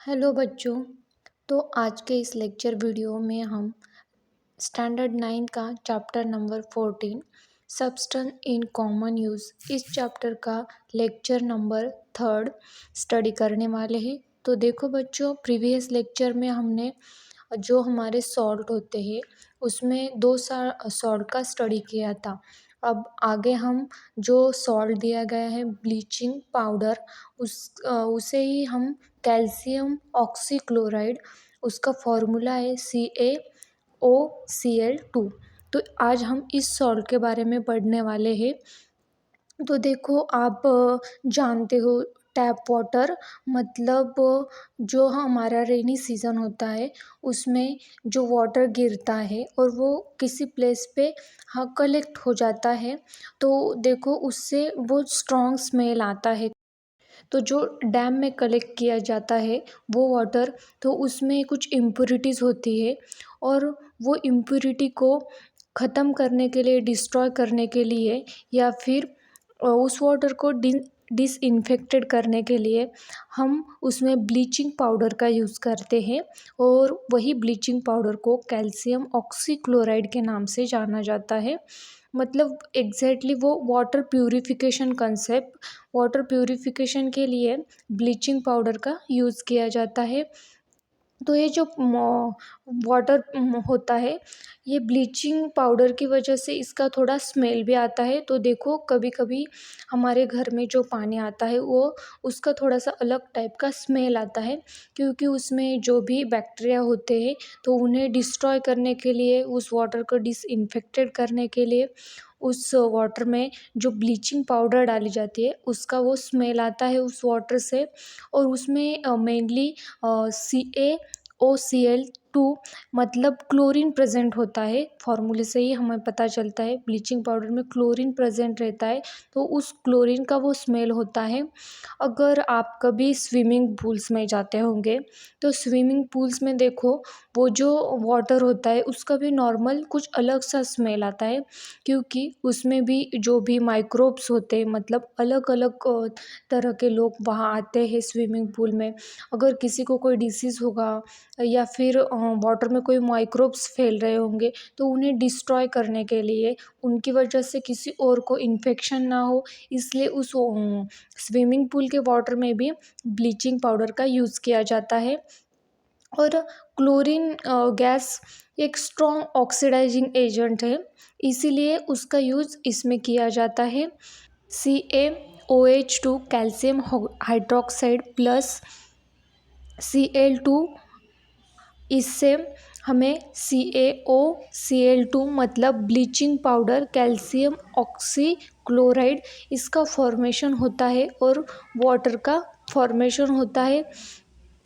Hello बच्चों। तो आज के इस लेक्चर वीडियो में हम स्टैंडर्ड 9 का chapter number 14 substance in common use इस चैप्टर का लेक्चर नंबर 3 स्टडी करने वाले हैं। तो देखो बच्चों, प्रीवियस लेक्चर में हमने जो हमारे सॉल्ट होते हैं उसमें दो सॉल्ट का स्टडी किया था। अब आगे हम जो सॉल्ट दिया गया है ब्लीचिंग पाउडर उसे ही हम कैल्शियम ऑक्सीक्लोराइड, उसका फॉर्मूला है CaOCl2। तो आज हम इस सॉल्ट के बारे में पढ़ने वाले हैं। तो देखो आप जानते हो टैप वाटर मतलब जो हमारा रेनी सीज़न होता है उसमें जो वाटर गिरता है और वो किसी प्लेस पे कलेक्ट हो जाता है, तो देखो उससे बहुत स्ट्रॉन्ग स्मेल आता है। तो जो डैम में कलेक्ट किया जाता है वो वाटर, तो उसमें कुछ इम्प्योरिटीज़ होती है और वो इम्प्योरिटी को ख़त्म करने के लिए, डिस्ट्रॉय करने के लिए या फिर उस वाटर को डिसइंफेक्टेड करने के लिए हम उसमें ब्लीचिंग पाउडर का यूज़ करते हैं। और वही ब्लीचिंग पाउडर को कैल्शियम ऑक्सीक्लोराइड के नाम से जाना जाता है। मतलब एग्जैक्टली वो वाटर प्यूरिफिकेशन के लिए ब्लीचिंग पाउडर का यूज़ किया जाता है। तो ये जो वाटर होता है, ये ब्लीचिंग पाउडर की वजह से इसका थोड़ा स्मेल भी आता है। तो देखो कभी कभी हमारे घर में जो पानी आता है वो उसका थोड़ा सा अलग टाइप का स्मेल आता है, क्योंकि उसमें जो भी बैक्टीरिया होते हैं तो उन्हें डिस्ट्रॉय करने के लिए, उस वाटर को डिसइंफेक्टेड करने के लिए उस वाटर में जो ब्लीचिंग पाउडर डाली जाती है उसका वो स्मेल आता है उस वाटर से। और उसमें मेनली CaOCl2 मतलब क्लोरीन प्रेजेंट होता है। फार्मूले से ही हमें पता चलता है ब्लीचिंग पाउडर में क्लोरीन प्रेजेंट रहता है, तो उस क्लोरीन का वो स्मेल होता है। अगर आप कभी स्विमिंग पूल्स में जाते होंगे तो स्विमिंग पूल्स में देखो वो जो वाटर होता है उसका भी नॉर्मल कुछ अलग सा स्मेल आता है, क्योंकि उसमें भी जो भी माइक्रोब्स होते हैं, मतलब अलग अलग तरह के लोग वहाँ आते हैं स्विमिंग पूल में। अगर किसी को कोई डिसीज़ होगा या फिर वाटर में कोई माइक्रोब्स फैल रहे होंगे तो उन्हें डिस्ट्रॉय करने के लिए, उनकी वजह से किसी और को इन्फेक्शन ना हो, इसलिए उस स्विमिंग पूल के वाटर में भी ब्लीचिंग पाउडर का यूज़ किया जाता है। और क्लोरीन गैस एक स्ट्रॉन्ग ऑक्सीडाइजिंग एजेंट है, इसीलिए उसका यूज़ इसमें किया जाता है। CaOH2 calcium hydroxide plus Cl2, इससे हमें CaOCl2 मतलब ब्लीचिंग पाउडर कैल्शियम ऑक्सीक्लोराइड, इसका फॉर्मेशन होता है और वाटर का फॉर्मेशन होता है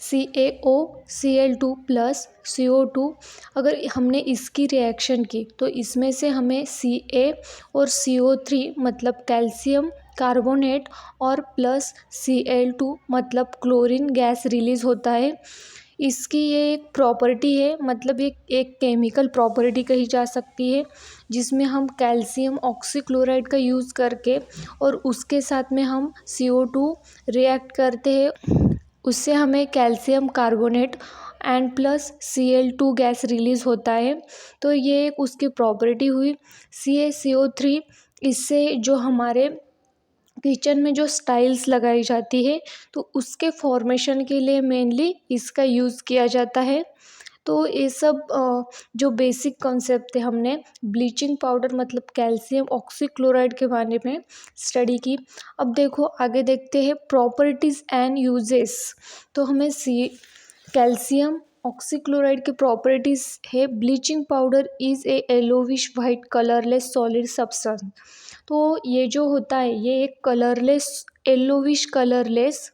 CaOCl2 प्लस CO2। अगर हमने इसकी रिएक्शन की तो इसमें से हमें Ca और CO3 मतलब कैल्शियम कार्बोनेट और प्लस Cl2 मतलब क्लोरीन गैस रिलीज़ होता है। इसकी ये एक प्रॉपर्टी है, मतलब एक केमिकल प्रॉपर्टी कही जा सकती है, जिसमें हम कैल्शियम ऑक्सीक्लोराइड का यूज़ करके और उसके साथ में हम CO2 रिएक्ट करते हैं, उससे हमें calcium carbonate and plus Cl2 gas release होता है। तो ये एक उसकी प्रॉपर्टी हुई। CaCO3, इससे जो हमारे किचन में जो स्टाइल्स लगाई जाती है तो उसके फॉर्मेशन के लिए मेनली इसका यूज़ किया जाता है। तो ये सब जो बेसिक कॉन्सेप्ट थे हमने ब्लीचिंग पाउडर मतलब कैल्शियम ऑक्सीक्लोराइड के बारे में स्टडी की। अब देखो आगे देखते हैं प्रॉपर्टीज़ एंड यूजेस। तो हमें कैल्शियम ऑक्सीक्लोराइड की प्रॉपर्टीज़ है, bleaching powder is a yellowish white colourless solid substance. तो ये जो होता है ये एक colourless, yellowish colourless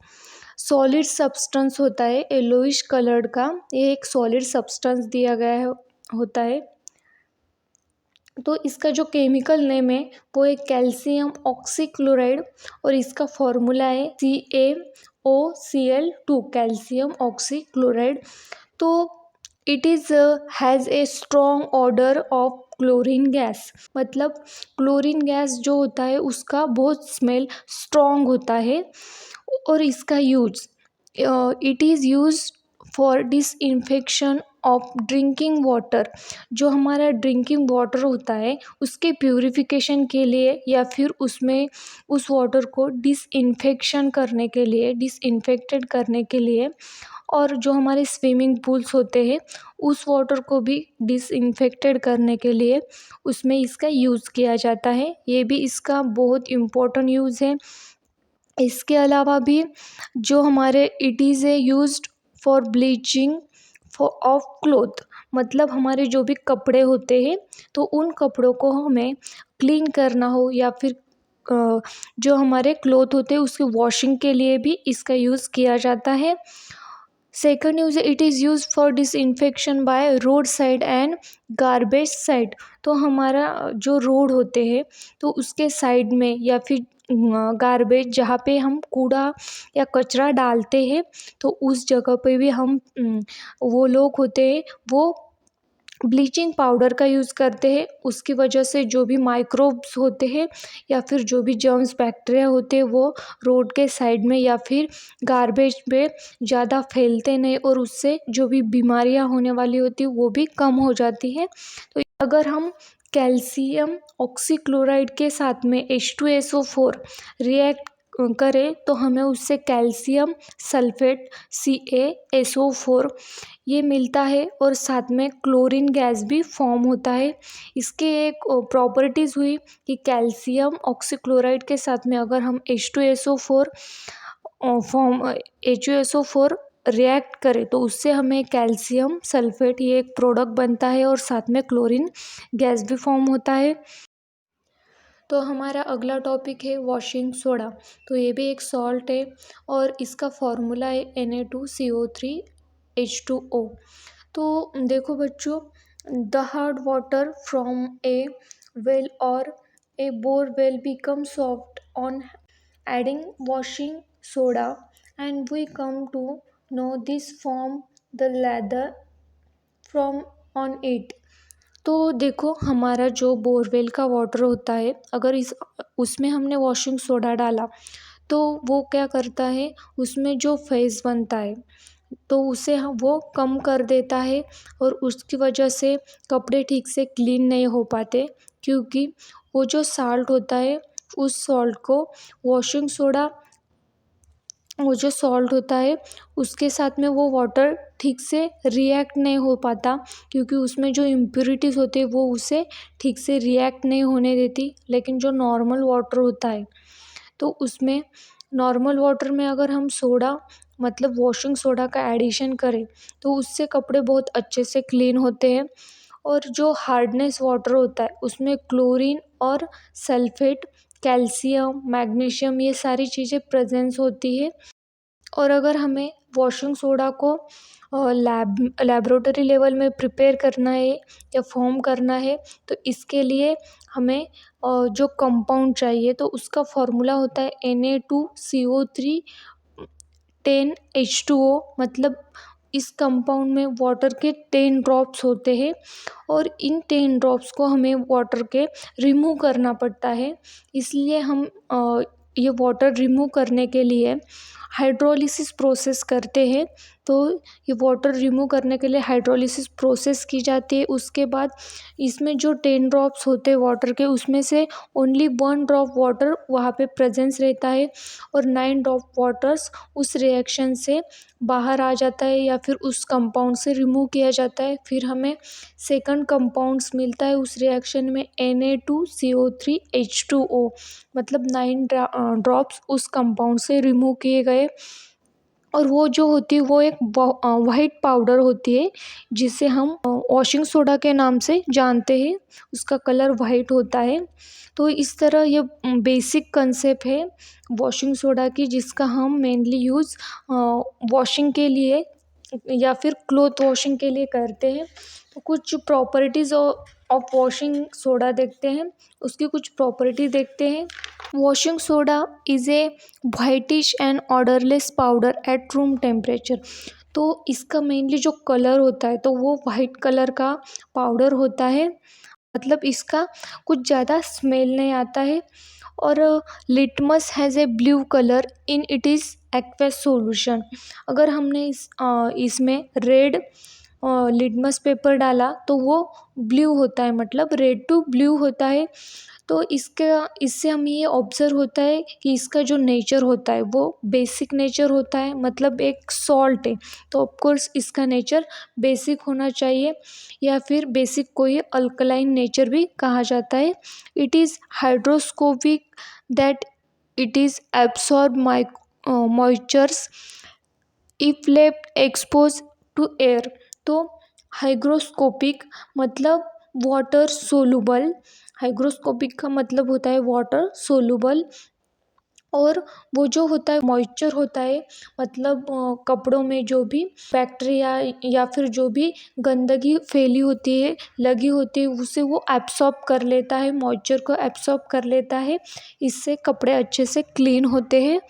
solid substance होता है। येलोइश कलर्ड का ये एक सॉलिड सब्सटेंस दिया गया है होता है। तो इसका जो केमिकल नेम है वो है कैल्शियम ऑक्सीक्लोराइड और इसका फॉर्मूला है CaOCl2 कैल्शियम ऑक्सीक्लोराइड। तो it is has a strong order of chlorine gas, मतलब क्लोरीन गैस जो होता है उसका बहुत स्मेल स्ट्रॉन्ग होता है। और इसका use it is use for disinfection of drinking water. जो हमारा ड्रिंकिंग वाटर होता है उसके प्यूरिफिकेशन के लिए, या फिर उसमें उस वाटर को डिसइंफेक्शन करने के लिए, डिसइंफेक्टेड करने के लिए, और जो हमारे स्विमिंग पूल्स होते हैं उस वाटर को भी डिसइंफेक्टेड करने के लिए उसमें इसका यूज़ किया जाता है। ये भी इसका बहुत इम्पोर्टेंट यूज़ है। इसके अलावा भी जो हमारे it is a used for bleaching for of cloth, मतलब हमारे जो भी कपड़े होते हैं तो उन कपड़ों को हमें क्लीन करना हो, या फिर जो हमारे क्लोथ होते हैं उसके वॉशिंग के लिए भी इसका यूज़ किया जाता है। Second use, it is use for disinfection by road side and garbage side. तो हमारा जो रोड होते हैं तो उसके साइड में, या फिर गार्बेज जहाँ पे हम कूड़ा या कचरा डालते हैं तो उस जगह पे भी हम वो लोग होते हैं वो ब्लीचिंग पाउडर का यूज़ करते हैं। उसकी वजह से जो भी माइक्रोब्स होते हैं या फिर जो भी जर्म्स बैक्टीरिया होते हैं वो रोड के साइड में या फिर गार्बेज पे ज़्यादा फैलते नहीं, और उससे जो भी बीमारियां होने वाली होती है वो भी कम हो जाती है। तो अगर हम कैल्शियम ऑक्सीक्लोराइड के साथ में H2SO4 रिएक्ट करें तो हमें उससे कैल्शियम सल्फेट CaSO4 ये मिलता है, और साथ में क्लोरीन गैस भी फॉर्म होता है। इसके एक प्रॉपर्टीज़ हुई कि कैल्शियम ऑक्सीक्लोराइड के साथ में अगर हम H2SO4 फॉर्म HUSO4 रिएक्ट करें तो उससे हमें कैल्शियम सल्फेट ये एक प्रोडक्ट बनता है, और साथ में क्लोरीन गैस भी फॉर्म होता है। तो हमारा अगला टॉपिक है वॉशिंग सोडा। तो ये भी एक सॉल्ट है और इसका फॉर्मूला है Na2CO3H2O। तो देखो बच्चों, the hard water from a well और a bore well become soft on adding washing soda, and we come to know this from the lather from on it. तो देखो, हमारा जो बोरवेल का वाटर होता है अगर उसमें हमने वॉशिंग सोडा डाला तो वो क्या करता है, उसमें जो फेस बनता है तो उसे वो कम कर देता है, और उसकी वजह से कपड़े ठीक से क्लीन नहीं हो पाते, क्योंकि वो जो साल्ट होता है उस सॉल्ट को वॉशिंग सोडा, वो जो सॉल्ट होता है उसके साथ में वो वाटर ठीक से रिएक्ट नहीं हो पाता, क्योंकि उसमें जो इम्प्योरिटीज़ होते हैं वो उसे ठीक से रिएक्ट नहीं होने देती। लेकिन जो नॉर्मल वाटर होता है तो उसमें, नॉर्मल वाटर में अगर हम सोडा मतलब वॉशिंग सोडा का एडिशन करें तो उससे कपड़े बहुत अच्छे से क्लीन होते हैं। और जो हार्डनेस वाटर होता है उसमें क्लोरीन और सल्फेट, कैल्शियम, मैग्नीशियम ये सारी चीज़ें प्रेजेंस होती है। और अगर हमें वॉशिंग सोडा को लैबोरेटरी लेवल में प्रिपेयर करना है या फॉर्म करना है तो इसके लिए हमें जो कंपाउंड चाहिए तो उसका फॉर्मूला होता है Na2CO3 10H2O। मतलब इस कंपाउंड में वाटर के 10 ड्रॉप्स होते हैं, और इन 10 ड्रॉप्स को हमें वाटर के रिमूव करना पड़ता है। इसलिए हम ये वाटर रिमूव करने के लिए हाइड्रोलिसिस प्रोसेस करते हैं। तो ये वाटर रिमूव करने के लिए हाइड्रोलिसिस प्रोसेस की जाती है। उसके बाद इसमें जो 10 ड्रॉप्स होते हैं वाटर के, उसमें से ओनली 1 ड्रॉप वाटर वहाँ पे प्रेजेंस रहता है, और 9 ड्रॉप वाटर्स उस रिएक्शन से बाहर आ जाता है या फिर उस कंपाउंड से रिमूव किया जाता है। फिर हमें सेकंड कंपाउंड्स मिलता है उस रिएक्शन में Na2CO3H2O। मतलब 9 ड्रॉप्स उस कंपाउंड से रिमूव किए गए, और वो जो होती है वो एक वाइट पाउडर होती है जिसे हम वॉशिंग सोडा के नाम से जानते हैं। उसका कलर वाइट होता है। तो इस तरह ये बेसिक कंसेप्ट है वॉशिंग सोडा की, जिसका हम मेनली यूज़ वॉशिंग के लिए या फिर क्लॉथ वॉशिंग के लिए करते हैं। तो कुछ प्रॉपर्टीज़ ऑफ वॉशिंग सोडा देखते हैं, उसकी कुछ प्रॉपर्टी देखते हैं। Washing soda is a whitish and odourless powder at room temperature. तो इसका मेनली जो कलर होता है तो वो वाइट कलर का पाउडर होता है। मतलब इसका कुछ ज़्यादा स्मेल नहीं आता है। और litmus has a blue colour in it is aqueous solution. अगर हमने इसमें रेड लिटमस पेपर डाला तो वो ब्लू होता है, मतलब रेड टू ब्लू होता है। तो इससे हमें ये ऑब्ज़र्व होता है कि इसका जो नेचर होता है वो बेसिक नेचर होता है, मतलब एक सॉल्ट है, तो ऑफकोर्स इसका नेचर बेसिक होना चाहिए, या फिर बेसिक को ये अल्कलाइन नेचर भी कहा जाता है। It is hydroscopic that it is absorb moistures if left expose to air. तो हाइग्रोस्कोपिक मतलब वाटर सोलुबल, हाइग्रोस्कोपिक का मतलब होता है वाटर सोलुबल। और वो जो होता है मॉइस्चर होता है, मतलब कपड़ों में जो भी बैक्टीरिया या फिर जो भी गंदगी फैली होती है, लगी होती है, उसे वो एब्सॉर्ब कर लेता है, मॉइस्चर को एब्सॉर्ब कर लेता है। इससे कपड़े अच्छे से क्लीन होते हैं।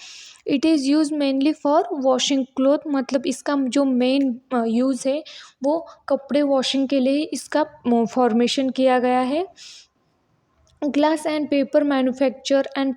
It is use mainly for washing cloth, मतलब इसका जो मेन यूज़ है वो कपड़े वॉशिंग के लिए इसका फॉर्मेशन किया गया है। Glass and paper manufacture and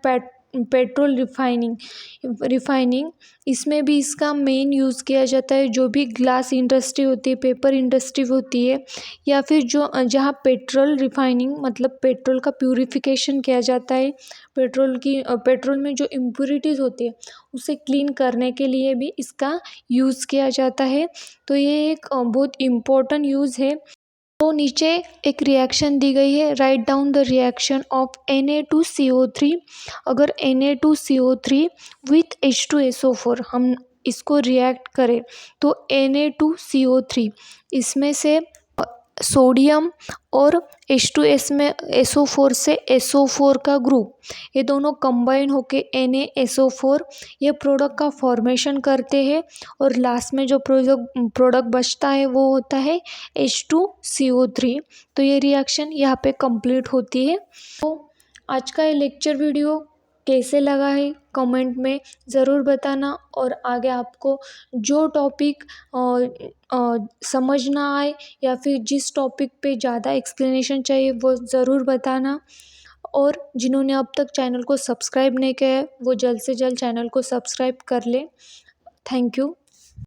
petrol refining इसमें भी इसका मेन यूज़ किया जाता है। जो भी ग्लास इंडस्ट्री होती है, पेपर इंडस्ट्री होती है, या फिर जहाँ पेट्रोल रिफाइनिंग मतलब पेट्रोल का प्यूरिफिकेशन किया जाता है, पेट्रोल में जो इम्प्यूरिटीज़ होती है उसे क्लीन करने के लिए भी इसका यूज़ किया जाता है। तो ये एक बहुत इम्पोर्टेंट यूज़ है। तो नीचे एक रिएक्शन दी गई है, write down the reaction of Na2CO3। अगर Na2CO3 विथ H2SO4 हम इसको रिएक्ट करें तो Na2CO3 इसमें से सोडियम और H2SO4 से SO4 का ग्रुप, ये दोनों कंबाइन होके NaSO4 ये प्रोडक्ट का फॉर्मेशन करते हैं। और लास्ट में जो प्रोडक्ट बचता है वो होता है H2CO3। तो ये रिएक्शन यहाँ पे कंप्लीट होती है। तो आज का ये लेक्चर वीडियो कैसे लगा है कमेंट में ज़रूर बताना, और आगे आपको जो टॉपिक समझ ना आए या फिर जिस टॉपिक पे ज़्यादा एक्सप्लेनेशन चाहिए वो ज़रूर बताना। और जिन्होंने अब तक चैनल को सब्सक्राइब नहीं किया है वो जल्द से जल्द चैनल को सब्सक्राइब कर लें। Thank you.